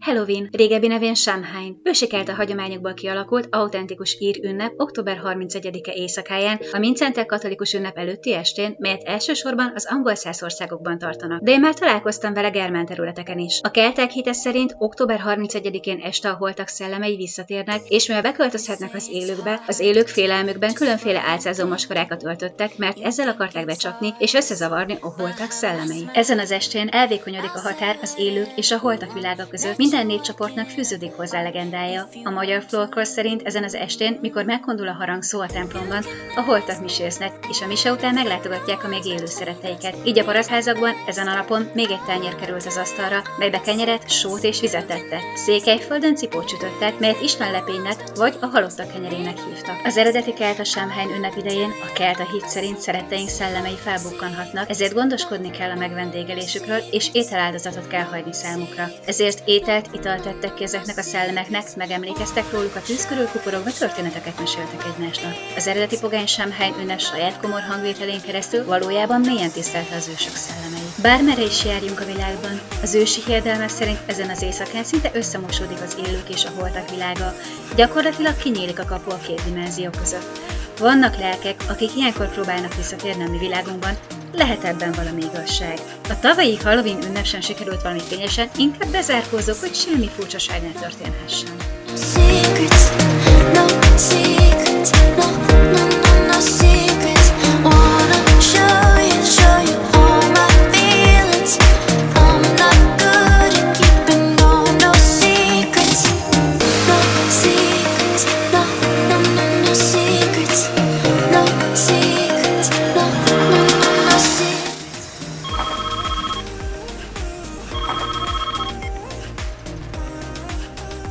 Halloween, régebbi nevén Samhain, ősikelt a hagyományokból kialakult, autentikus ír ünnep október 31-e éjszakáján, a Mindszentek katolikus ünnep előtti estén, melyet elsősorban az angol száz országokban tartanak. De én már találkoztam vele germán területeken is. A kelták hite szerint október 31-én este a holtak szellemei visszatérnek, és mivel beköltözhetnek az élőkbe, az élők félelmükben különféle álcázó maskorákat öltöttek, mert ezzel akarták becsapni és összezavarni a holtak szellemei. Ezen az estén elvékonyodik a határ az élők és a holtak világa között. Minden népcsoportnak fűződik hozzá legendája. A magyar folklór szerint ezen az estén, mikor megkondul a harangszó a templomban, a holtak miséznek, és a mise után meglátogatják a még élő szeretteiket. Így a parasztházakban ezen a napon még egy tányér került az asztalra, melybe kenyeret, sót és vizet tettek. Székelyföldön cipót sütöttek, melyet istenlepénynek vagy a halottak kenyerének hívtak. Az eredeti kelta Samhain ünnep idején a kelta hit szerint szeretteink szellemei felbukkanhatnak, ezért gondoskodni kell a megvendégelésükről, és ételáldozatot kell hagyni számukra. Ezért italt tettek ki ezeknek a szellemeknek, megemlékeztek róluk, a tűz körül kuporogva történeteket meséltek egymásnak. Az eredeti pogány Samhain ünnep saját komor hangvételén keresztül valójában mélyen tisztelte az ősök szellemeit. Bármerre is járjunk a világban, az ősi hiedelmek szerint ezen az éjszakán szinte összemosódik az élők és a holtak világa. Gyakorlatilag kinyílik a kapu a két dimenzió között. Vannak lelkek, akik ilyenkor próbálnak visszatérni a mi világunkban, lehet ebben valami igazság. A tavalyi Halloween ünnep sem sikerült valami fényesen, inkább bezárkózok, hogy semmi furcsaság ne történhessen.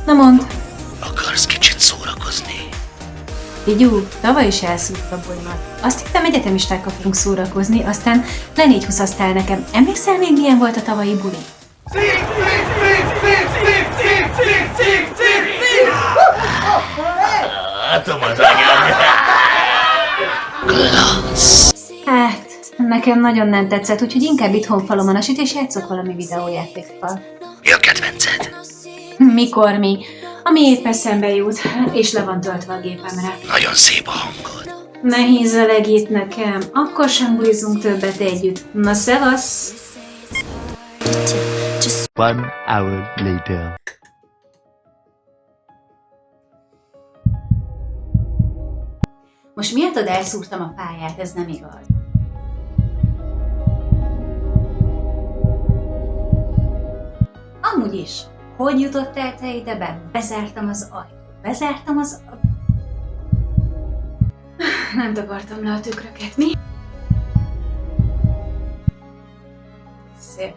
Na mondd! Akarsz kicsit szórakozni? Figyú, tavaly is elszúrt a bulimat. Azt hittem, egyetemistákkal fogunk szórakozni, aztán le4-20-aztál nekem. Emlékszel még milyen volt a tavalyi buli? Látom az anyám! Klassz! Hát, nekem nagyon nem tetszett, úgyhogy inkább itthon falom a süt és játszok valami videójátékkal. Mi a kedvenced? Mikor mi? Ami épp eszembe jut, és le van töltve a gépemre. Nagyon szép a hangod. Ne hízeleg itt nekem, akkor sem bulizunk többet együtt. Na szevasz! 1 hour later. Most miattad elszúrtam a pályát, ez nem igaz. Amúgy is, hogy jutottál te ide be? Bezártam az ajtót. Nem takartam le a tükröket, mi? Szép.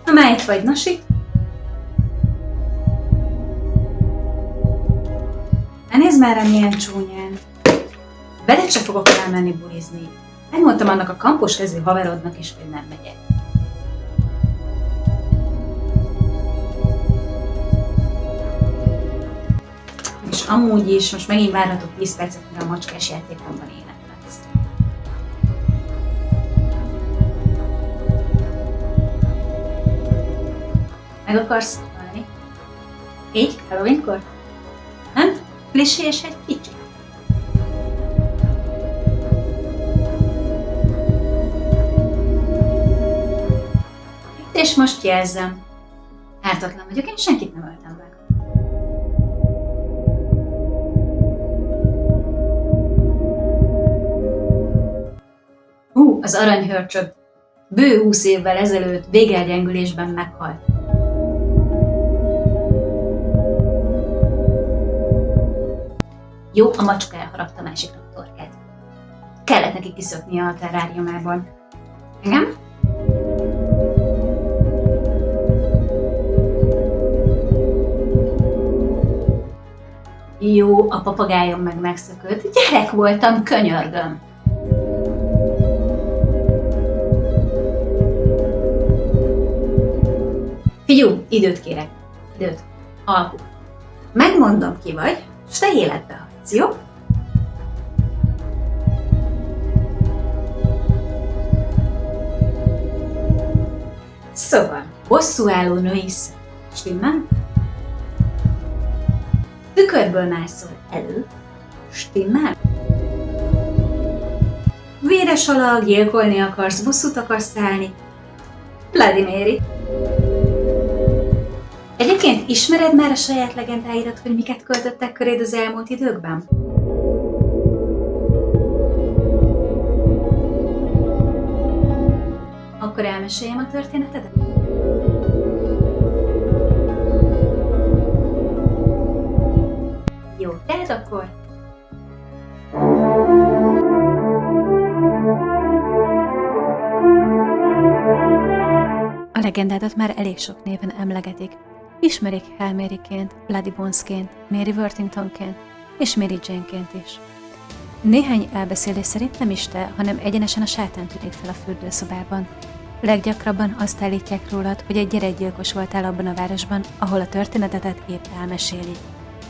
Na már itt vagy, Nasi? Ne nézd már rám ilyen csúnyán. Veled se fogok elmenni bulizni. Megmondtam annak a kampos kezű haverodnak is, hogy nem megyek. És amúgy is, most megint várhatok 10 percet, mire a macskás játékomban élet lesz. Meg akarsz halni? Így? Halloweenkor? Nem? Klisés egy kicsit. Itt és most jelzem. Ártatlan vagyok, én senkit nem öltem meg. Az aranyhörcsög bő 20 évvel ezelőtt végelgyengülésben meghalt. Jó, a macska elharapta a másiknak a torkát. Kellett neki kiszöknie a terráriumában. Igen? Jó, a papagájom meg megszökött. Gyerek voltam, könyörgöm. Figyú, időt kérek. Időt. Alkuk. Megmondom, ki vagy, s te életbe hagysz, jó? Szóval, bosszúálló női Stimmel? Tükörből mászol elő? Stimmel? Véres alak, gyilkolni akarsz, bosszút akarsz állni? Bloody Mary. Egyébként ismered már a saját legendáidat, hogy miket költöttek köréd az elmúlt időkben? Akkor elmeséljem a történetedet? Jó, tehát akkor... A legendádat már elég sok néven emlegetik. Ismerik Hail Mary-ként, Bloody Bones-ként, Mary Worthingtonként és Mary Jane-ként is. Néhány elbeszélés szerint nem is te, hanem egyenesen a sátán tűnik fel a fürdőszobában. Leggyakrabban azt állítják rólad, hogy egy gyerekgyilkos voltál abban a városban, ahol a történetedet épp elmeséli.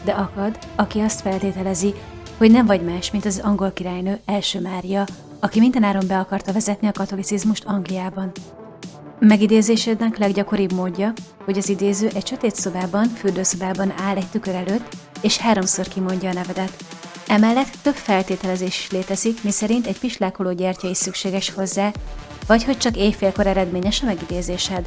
De akad, aki azt feltételezi, hogy nem vagy más, mint az angol királynő első Mária, aki mindenáron be akarta vezetni a katolicizmust Angliában. Megidézésednek leggyakoribb módja, hogy az idéző egy sötét szobában, fürdőszobában áll egy tükör előtt, és 3-szor kimondja a nevedet. Emellett több feltételezés is létezik, miszerint egy pislákoló gyertya is szükséges hozzá, vagy hogy csak éjfélkor eredményes a megidézésed.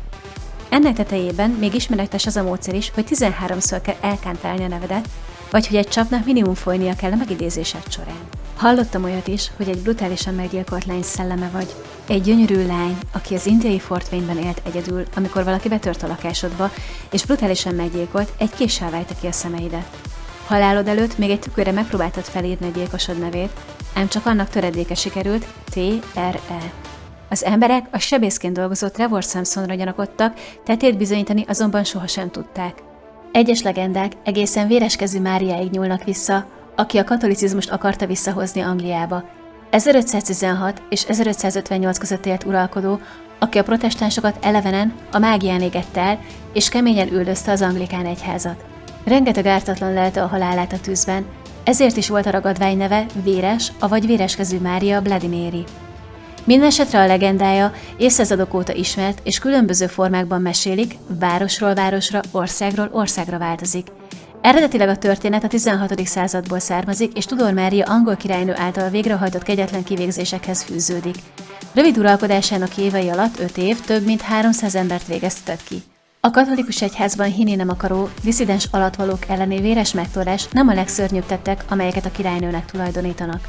Ennek tetejében még ismeretes az a módszer is, hogy 13-szor kell elkántálni a nevedet, vagy hogy egy csapnak minimum folynia kell a megidézésed során. Hallottam olyat is, hogy egy brutálisan meggyilkolt lány szelleme vagy. Egy gyönyörű lány, aki az indiai Fort Wayne-ben élt egyedül, amikor valaki betört a lakásodba, és brutálisan meggyilkolt, egy késsel vájta ki a szemeidet. Halálod előtt még egy tükörre megpróbáltad felírni a gyilkosod nevét, ám csak annak töredéke sikerült, T-R-E. Az emberek a sebészként dolgozó Trevor Sampsonra gyanakodtak, tettét bizonyítani azonban sohasem tudták. Egyes legendák egészen véreskezű Máriáig nyúlnak vissza, aki a katolicizmust akarta visszahozni Angliába. 1516 és 1558 között élt uralkodó, aki a protestánsokat elevenen a mágián égett el, és keményen üldözte az anglikán egyházat. Rengeteg ártatlan lelte a halálát a tűzben, ezért is volt a ragadvány neve Véres, avagy Véreskezű Mária Bloody Mary. Mindenesetre a legendája évszázadok óta ismert, és különböző formákban mesélik, városról városra, országról országra változik. Eredetileg a történet a 16. századból származik, és Tudor Mária angol királynő által végrehajtott kegyetlen kivégzésekhez fűződik. Rövid uralkodásának évei alatt 5 év több mint 300 embert végeztetett ki. A katolikus egyházban hinni nem akaró, disszidens alattvalók elleni véres megtorlás nem a legszörnyűbb tettek, amelyeket a királynőnek tulajdonítanak.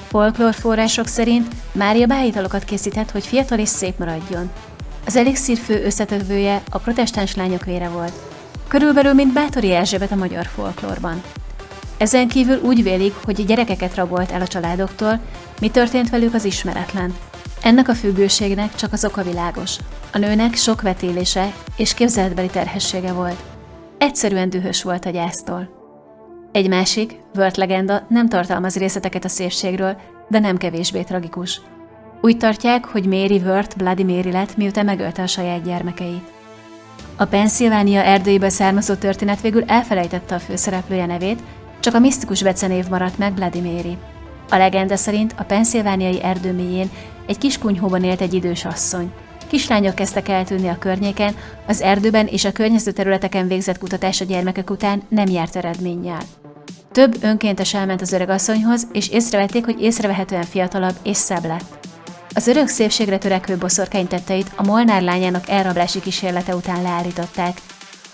Folklórforrások szerint Mária bájitalokat készített, hogy fiatal és szép maradjon. Az elixír fő összetevője a protestáns lányok vére volt. Körülbelül, mint Báthori Erzsébet a magyar folklórban. Ezen kívül úgy vélik, hogy gyerekeket rabolt el a családoktól, mi történt velük az ismeretlen. Ennek a függőségnek csak az oka világos. A nőnek sok vetélése és képzeletbeli terhessége volt. Egyszerűen dühös volt a gyásztól. Egy másik, Wörth legenda nem tartalmaz részleteket a szépségről, de nem kevésbé tragikus. Úgy tartják, hogy Mary Wörth Bloody Mary lett, miután megölte a saját gyermekeit. A Pennsylvania erdőjéből származó történet végül elfelejtette a főszereplője nevét, csak a misztikus becenév maradt meg Bloody Mary. A legenda szerint a pennsylvániai erdő mélyén egy kis kunyhóban élt egy idős asszony. Kislányok kezdtek eltűnni a környéken, az erdőben és a környező területeken végzett kutatás a gyermekek után nem járt eredménnyel. Több önkéntes elment az öregasszonyhoz, és észrevették, hogy észrevehetően fiatalabb és szebb lett. Az örök szépségre törekvő boszorkány tetteit a Molnár lányának elrablási kísérlete után leállították.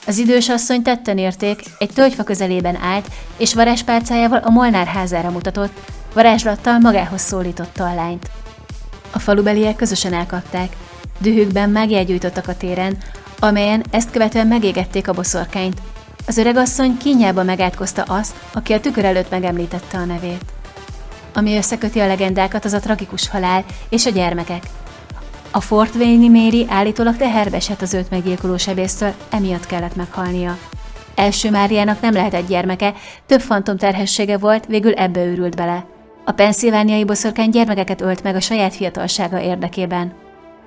Az idős asszony tetten érték, egy tölgyfa közelében állt, és varázspálcájával a Molnár házára mutatott, varázslattal magához szólította a lányt. A falubeliek közösen elkapták. Dühükben mágiát gyújtottak a téren, amelyen ezt követően megégették a boszorkányt. Az öregasszony kínjában megátkozta azt, aki a tükör előtt megemlítette a nevét. Ami összeköti a legendákat, az a tragikus halál és a gyermekek. A Fort Wayne-i Mary állítólag teherbe esett az őt meggyilkoló sebésztől, emiatt kellett meghalnia. Első Máriának nem lehetett gyermeke, több fantomterhessége volt, végül ebbe őrült bele. A pennsylvániai boszorkány gyermekeket ölt meg a saját fiatalsága érdekében.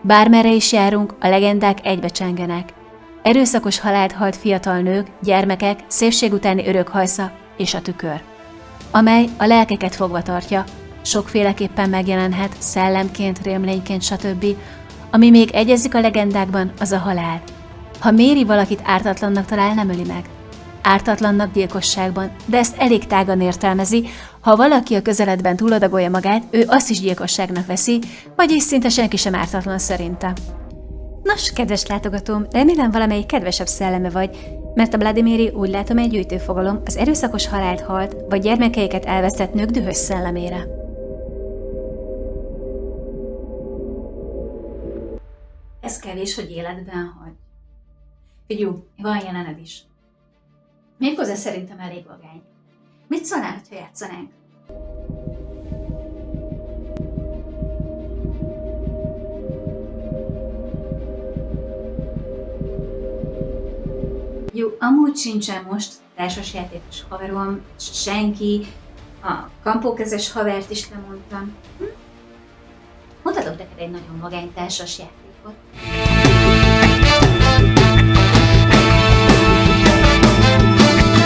Bármerre is járunk, a legendák egybecsengenek. Erőszakos halált halt fiatal nők, gyermekek, szépség utáni örök hajsza és a tükör, amely a lelkeket fogva tartja, sokféleképpen megjelenhet, szellemként, rémlényként, stb. Ami még egyezik a legendákban, az a halál. Ha Mary valakit ártatlannak talál, nem öli meg. Ártatlannak gyilkosságban, de ezt elég tágan értelmezi, ha valaki a közeledben túladagolja magát, ő azt is gyilkosságnak veszi, vagyis szinte senki sem ártatlan szerinte. Nos, kedves látogatóm, remélem valamelyik kedvesebb szelleme vagy, mert a Bloody Mary úgy látom egy gyűjtőfogalom az erőszakos halált halt, vagy gyermekeiket elvesztett nők dühös szellemére. Ez kevés, hogy életben hagy. Figyú, van jelened is. Méghozzá szerintem elég vagány. Mit szólnál, ha játszanánk? Jó, amúgy sincsen most társasjátékos haverom, senki, a kampókezes havert is lemondtam. Mutatok neked egy nagyon vagány társasjátékot.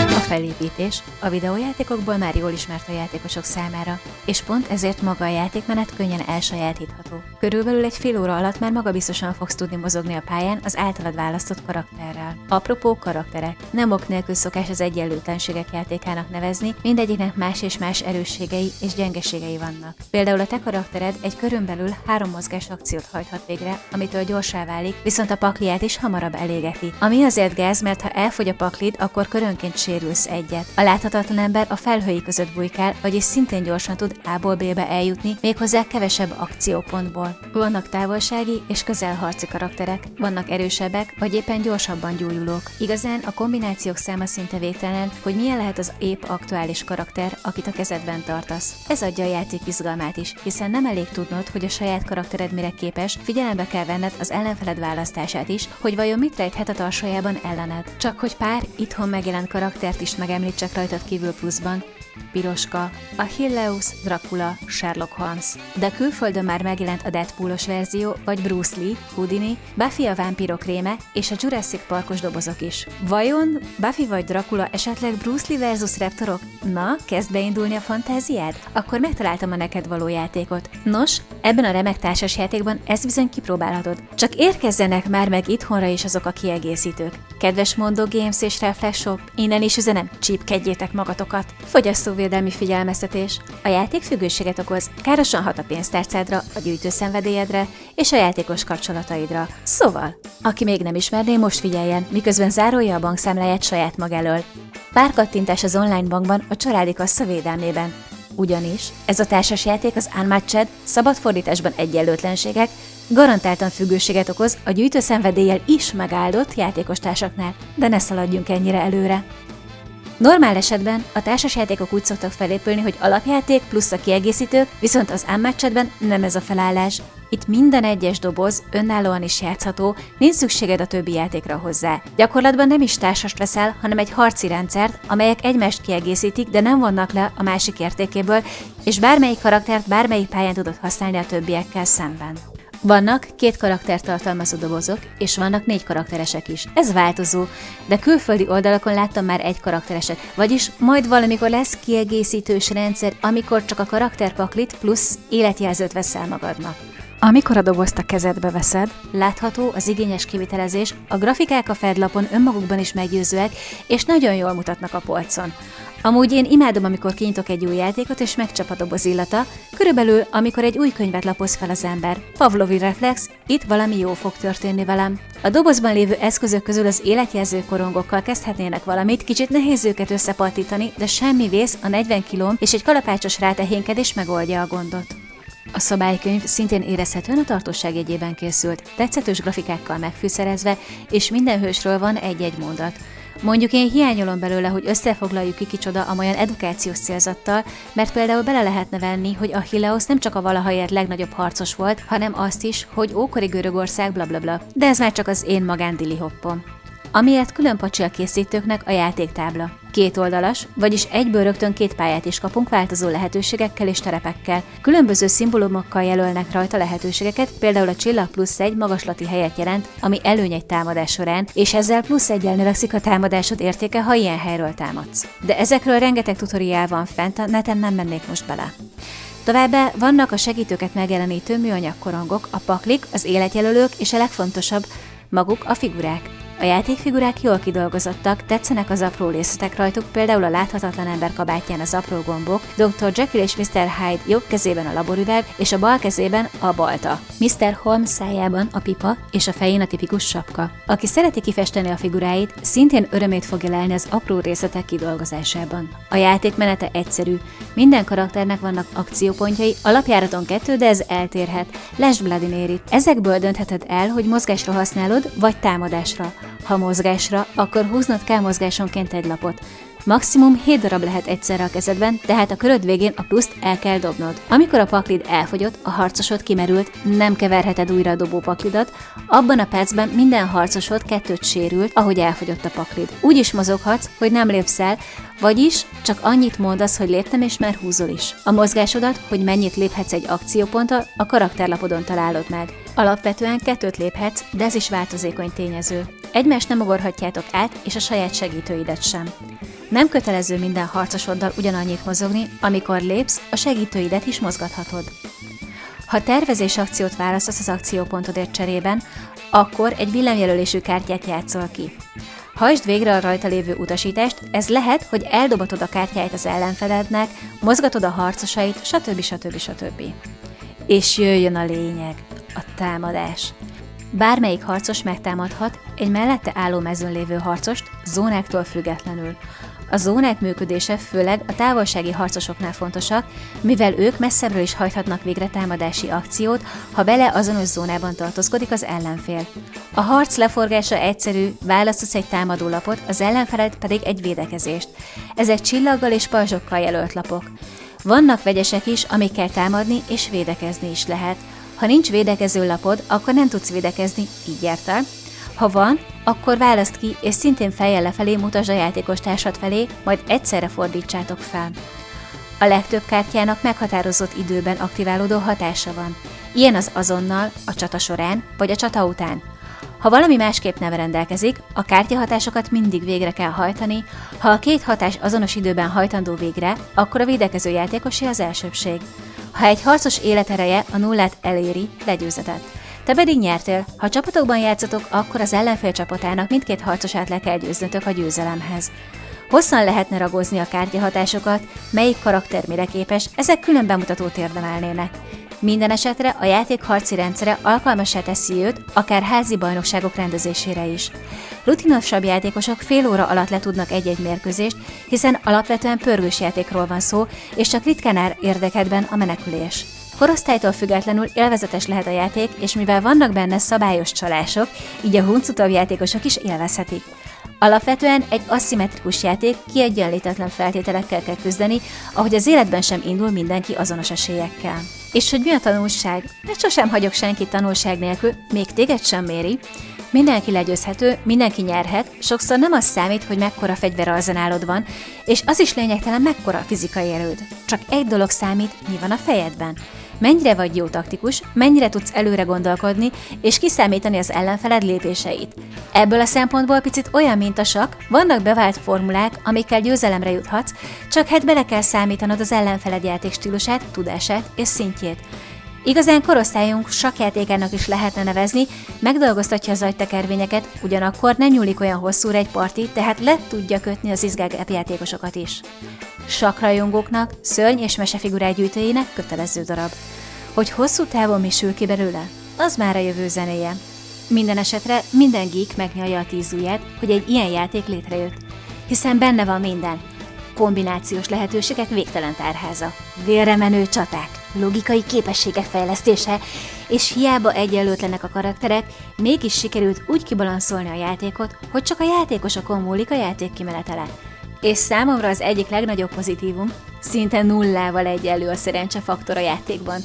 A felépítés a videójátékokból már jól ismert a játékosok számára, és pont ezért maga a játékmenet könnyen elsajátítható. Körülbelül egy fél óra alatt már magabiztosan fogsz tudni mozogni a pályán az általad választott karakterrel. Apropó karakterek. Nem ok nélkül szokás az egyenlőtlenségek játékának nevezni, mindegyiknek más és más erősségei és gyengeségei vannak. Például a te karaktered egy körön belül 3 mozgás akciót hajthat végre, amitől gyorsá válik, viszont a pakliát is hamarabb elégeti. Ami azért gáz, mert ha elfogy a paklid, akkor körönként sérülsz egyet. A láthatatlan ember a felhői között bujkál, vagyis szintén gyorsan tud A-ból B-be eljutni, méghozzá kevesebb akciópontból. Vannak távolsági és közelharci karakterek, vannak erősebbek, vagy éppen gyorsabban gyújulók. Igazán a kombinációk száma szinte végtelen, hogy milyen lehet az épp aktuális karakter, akit a kezedben tartasz. Ez adja a játék izgalmát is, hiszen nem elég tudnod, hogy a saját karaktered mire képes, figyelembe kell venned az ellenfeled választását is, hogy vajon mit rejthet a tarsajában ellened. Csak hogy pár itthon megjelent karaktert is megemlítsek rajtad kívül pluszban. Piroska, a Hilleus, Dracula, Sherlock Holmes. De külföldön már megjelent a Deadpoolos verzió, vagy Bruce Lee, Houdini, Buffy a vámpírok réme és a Jurassic Parkos dobozok is. Vajon Buffy vagy Dracula esetleg Bruce Lee versus Raptorok? Na, kezd beindulni a fantáziád? Akkor megtaláltam a neked való játékot. Nos, ebben a remek társasjátékban ezt bizony kipróbálhatod. Csak érkezzenek már meg itthonra is azok a kiegészítők. Kedves Mondo Games és Reflex Shop, innen is üzenem, csípkedjétek magatokat. Fogyasztóvédelmi figyelmeztetés. A játék függőséget okoz, károsan hat a pénztárcádra, a gyűjtőszenvedélyedre és a játékos kapcsolataidra. Szóval, aki még nem ismerné, most figyeljen, miközben zárolja a bankszámláját saját maga elől. Pár kattintás az online bankban a családi kassa védelmében. Ugyanis ez a társasjáték az Unmatched, szabad fordításban egyenlőtlenségek, garantáltan függőséget okoz a gyűjtőszenvedéllyel is megáldott játékostársaknál, de ne szaladjunk ennyire előre. Normál esetben a társasjátékok úgy szoktak felépülni, hogy alapjáték plusz a kiegészítők, viszont az Unmatchedben nem ez a felállás. Itt minden egyes doboz önállóan is játszható, nincs szükséged a többi játékra hozzá. Gyakorlatban nem is társast veszel, hanem egy harci rendszert, amelyek egymást kiegészítik, de nem vonnak le a másik értékéből, és bármelyik karaktert bármelyik pályán tudod használni a többiekkel szemben. Vannak 2 karaktert tartalmazó dobozok, és vannak 4 karakteresek is. Ez változó, de külföldi oldalakon láttam már 1 karaktereset, vagyis majd valamikor lesz kiegészítős rendszer, amikor csak a karakterpaklit plusz életjelzőt veszel magadnak. Amikor a dobozt a kezedbe veszed, látható az igényes kivitelezés, a grafikák a fedlapon önmagukban is meggyőzőek, és nagyon jól mutatnak a polcon. Amúgy én imádom, amikor kinyitok egy új játékot, és megcsap a doboz illata, körülbelül amikor egy új könyvet lapoz fel az ember. Pavlovi reflex, itt valami jó fog történni velem. A dobozban lévő eszközök közül az életjelző korongokkal kezdhetnének valamit, kicsit nehéz őket összepattítani, de semmi vész, a 40 kilóm és egy kalapácsos rátehénkedés megoldja a gondot. A szabálykönyv szintén érezhetően a tartóság jegyében készült, tetszetős grafikákkal megfűszerezve, és minden hősről van egy-egy mondat. Mondjuk én hiányolom belőle, hogy összefoglaljuk ki kicsoda amolyan edukációs célzattal, mert például bele lehetne venni, hogy Achilleus nem csak a valaha ért legnagyobb harcos volt, hanem azt is, hogy ókori Görögország blablabla. De ez már csak az én magándili hoppom. Amiért külön pacsi a készítőknek a játéktábla. 2 oldalas, vagyis egyből rögtön 2 pályát is kapunk változó lehetőségekkel és terepekkel. Különböző szimbólumokkal jelölnek rajta lehetőségeket, például a csillag +1 magaslati helyet jelent, ami előny egy támadás során, és ezzel +1-jel növekszik a támadásod értéke, ha ilyen helyről támadsz. De ezekről rengeteg tutoriál van fent, a neten nem mennék most bele. Továbbá vannak a segítőket megjelenítő műanyag korongok, a paklik, az életjelölők és a legfontosabb, maguk a figurák. A A játékfigurák jól kidolgozottak, tetszenek az apró részletek rajtuk, például a láthatatlan ember kabátján az apró gombok, Dr. Jekyll és Mr. Hyde jobb kezében a laborüveg, és a bal kezében a balta. Mr. Holmes szájában a pipa, és a fején a tipikus sapka. Aki szereti kifesteni a figuráit, szintén örömét fogja lelni az apró részletek kidolgozásában. A játék menete egyszerű, minden karakternek vannak akciópontjai, alapjáraton 2, de ez eltérhet. Lásd Bloody Mary-t. Ezekből döntheted el, hogy mozgásra használod, vagy támadásra. Ha mozgásra, akkor húznod kell mozgásonként egy lapot. Maximum 7 darab lehet egyszerre a kezedben, tehát a köröd végén a pluszt el kell dobnod. Amikor a paklid elfogyott, a harcosod kimerült, nem keverheted újra a dobópaklidat, abban a percben minden harcosod 2 sérült, ahogy elfogyott a paklid. Úgy is mozoghatsz, hogy nem lépsz el, vagyis csak annyit mondasz, hogy léptem, és már húzol is. A mozgásodat, hogy mennyit léphetsz egy akcióponttal, a karakterlapodon találod meg. Alapvetően 2 léphetsz, de ez is változékony tényező. Egymást nem ugorhatjátok át, és a saját segítőidet sem. Nem kötelező minden harcosoddal ugyanannyit mozogni, amikor lépsz, a segítőidet is mozgathatod. Ha tervezés akciót választasz az akciópontodért cserében, akkor egy villámjelölésű kártyát játszol ki. Hajtsd végre a rajta lévő utasítást, ez lehet, hogy eldobatod a kártyáit az ellenfelednek, mozgatod a harcosait, stb. És jöjjön a lényeg, a támadás. Bármelyik harcos megtámadhat egy mellette álló mezőn lévő harcost, zónáktól függetlenül. A zónák működése főleg a távolsági harcosoknál fontosak, mivel ők messzebbről is hajthatnak végre támadási akciót, ha vele azonos zónában tartózkodik az ellenfél. A harc leforgása egyszerű, választasz egy támadólapot, az ellenfeled pedig egy védekezést. Ezek csillaggal és pajzsokkal jelölt lapok. Vannak vegyesek is, amikkel támadni és védekezni is lehet. Ha nincs védekező lapod, akkor nem tudsz védekezni, így értel? Ha van, akkor választ ki, és szintén fejjel lefelé mutasd a játékos társad felé, majd egyszerre fordítsátok fel. A legtöbb kártyának meghatározott időben aktiválódó hatása van. Ilyen az azonnal, a csata során, vagy a csata után. Ha valami másképp nem rendelkezik, a kártyahatásokat mindig végre kell hajtani, ha a 2 hatás azonos időben hajtandó végre, akkor a védekező játékosé az elsőbbség. Ha egy harcos életereje a nullát eléri, legyőzetett. Te pedig nyertél, ha csapatokban játszotok, akkor az ellenfél csapatának mindkét harcosát le kell győznötök a győzelemhez. Hosszan lehetne ragozni a kártyahatásokat, melyik karakter mire képes, ezek külön bemutatót érdemelnének. Minden esetre a játék harci rendszere alkalmassá teszi őt, akár házi bajnokságok rendezésére is. Rutinosabb játékosok fél óra alatt le tudnak egy-egy mérkőzést, hiszen alapvetően pörgős játékról van szó, és csak ritkán áll érdekedben a menekülés. Korosztálytól függetlenül élvezetes lehet a játék, és mivel vannak benne szabályos csalások, így a huncutabb játékosok is élvezhetik. Alapvetően egy aszimmetrikus játék, kiegyenlítetlen feltételekkel kell küzdeni, ahogy az életben sem indul mindenki azonos esélyekkel. És hogy mi a tanulság? Mert sosem hagyok senkit tanulság nélkül, még téged sem méri. Mindenki legyőzhető, mindenki nyerhet, sokszor nem az számít, hogy mekkora fegyverarzenálod van, és az is lényegtelen, mekkora a fizikai erőd. Csak egy dolog számít, mi van a fejedben. Mennyire vagy jó taktikus, mennyire tudsz előre gondolkodni, és kiszámítani az ellenfeled lépéseit. Ebből a szempontból picit olyan, mint a sakk, vannak bevált formulák, amikkel győzelemre juthatsz, csak hát bele kell számítanod az ellenfeled játékstílusát, tudását és szintjét. Igazán korosztályunk sakkjátékának is lehetne nevezni, megdolgoztatja az agytekervényeket, ugyanakkor nem nyúlik olyan hosszúra egy parti, tehát le tudja kötni az izgább játékosokat is. Sakkrajongóknak, szörny és mesefigurák gyűjtőjének kötelező darab. Hogy hosszú távon mi sül ki belőle, az már a jövő zenéje. Minden esetre minden geek megnyalja a 10 ujját, hogy egy ilyen játék létrejött. Hiszen benne van minden. Kombinációs lehetőségek végtelen tárháza, vérremenő csaták, logikai képességek fejlesztése, és hiába egyenlőtlenek a karakterek, mégis sikerült úgy kibalanszolni a játékot, hogy csak a játékosokon múlik a játék kimenetele. És számomra az egyik legnagyobb pozitívum, szinte nullával egyenlő a szerencsefaktor a játékban.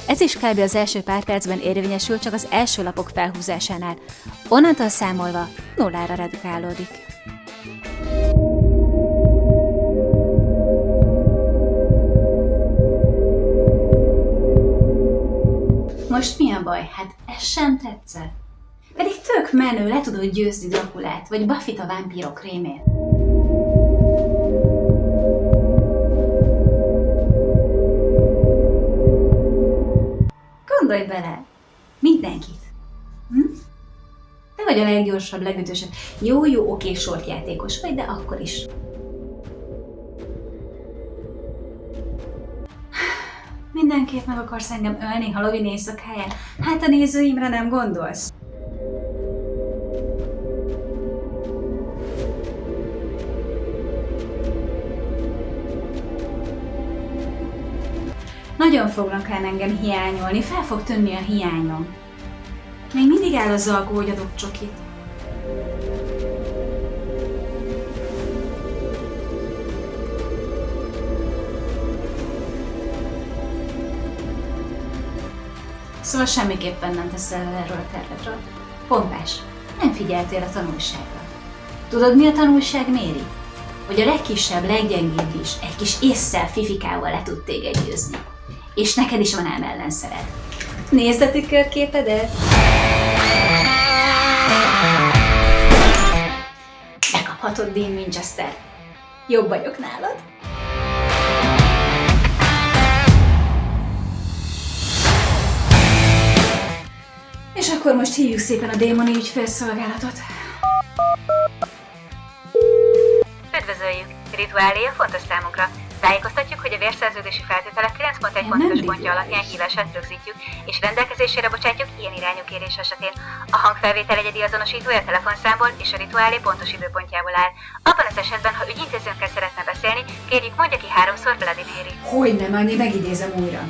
Ez is kb. Az első pár percben érvényesül csak az első lapok felhúzásánál. Onnantól számolva nullára redukálódik. Most mi a baj? Hát ez sem tetszett. Pedig tök menő, le tudod győzni Drakulát, vagy Buffyt a vámpírok rémét. Gondolj bele, mindenkit. Te vagy a leggyorsabb, legütősebb. Jó, oké, sortjátékos vagy, de akkor is. Mindenképp meg akarsz engem ölni Halloween éjszakáján? Hát a nézőimre nem gondolsz? Nagyon fognak el engem hiányolni, fel fog tűnni a hiányom. Még mindig áll az alkó, hogy adok csokit. Szóval semmiképpen nem teszel el erről a tervedről. Pompás, nem figyeltél a tanulságra. Tudod, mi a tanulság, Méri? Hogy a legkisebb, leggyengébb is egy kis ésszel, fifikával le tud téged győzni. És neked is van ám ellenszered. Nézd a tükörképedet! Megkaphatod, Dean Winchester. Jobb vagyok nálad. És akkor most hívjuk szépen a démoni ügyfélszolgálatot. Üdvözöljük! Rituáléja fontos számunkra. Tájékoztatjuk, hogy a vérszerződési feltételek 9.1 pontos pontja alapján hívását rögzítjük, és rendelkezésére bocsátjuk ilyen irányú kérés esetén. A hangfelvétel egyedi azonosítója a telefonszámból és a rituálé pontos időpontjából áll. Abban az esetben, ha ügyintézőnkkel szeretne beszélni, kérjük mondja ki 3-szor Vladimiri. Hogyne, majd én megidézem újra.